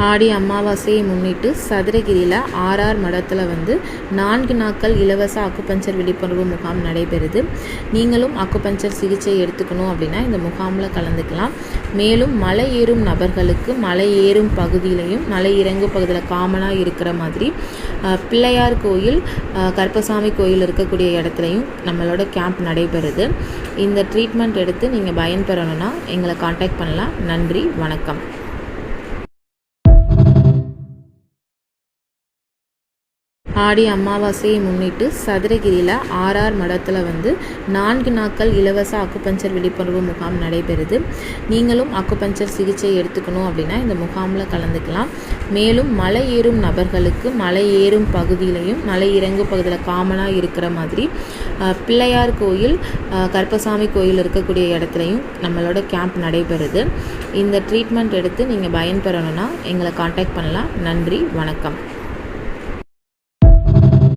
ஆடி அமாவாசையை முன்னிட்டு சதுரகிரியில் ஆர்ஆர் மடத்தில் 4 நாட்கள் இலவச அக்குபஞ்சர் விழிப்புணர்வு முகாம் நடைபெறுது. நீங்களும் அக்குபஞ்சர் சிகிச்சை எடுத்துக்கணும் அப்படின்னா இந்த முகாமில் கலந்துக்கலாம். மேலும் மலை ஏறும் நபர்களுக்கு மலை ஏறும் பகுதியிலையும் மலை இறங்கும் பகுதியில் காமனாக இருக்கிற மாதிரி பிள்ளையார் கோயில், கருப்பசாமி கோயில் இருக்கக்கூடிய இடத்துலையும் நம்மளோட கேம்ப் நடைபெறுது. இந்த ட்ரீட்மெண்ட் எடுத்து நீங்கள் பயன்பெறணும்னா எங்களை காண்டாக்ட் பண்ணலாம். நன்றி, வணக்கம். ஆடி அமாவாசையை முன்னிட்டு சதுரகிரியில் ஆர்ஆர் மடத்தில் 4 நாட்கள் இலவச அக்குபஞ்சர் விழிப்புணர்வு முகாம் நடைபெறுது. நீங்களும் அக்குபஞ்சர் சிகிச்சை எடுத்துக்கணும் அப்படின்னா இந்த முகாமில் கலந்துக்கலாம். மேலும் மலை ஏறும் நபர்களுக்கு மலை ஏறும் பகுதியிலையும் மலை இறங்கும் பகுதியில் காமனாக இருக்கிற மாதிரி பிள்ளையார் கோயில், கருப்பசாமி கோயில் இருக்கக்கூடிய இடத்துலையும் நம்மளோட கேம்ப் நடைபெறுது. இந்த ட்ரீட்மெண்ட் எடுத்து நீங்கள் பயன்பெறணும்னா எங்களை காண்டாக்ட் பண்ணலாம். நன்றி, வணக்கம்.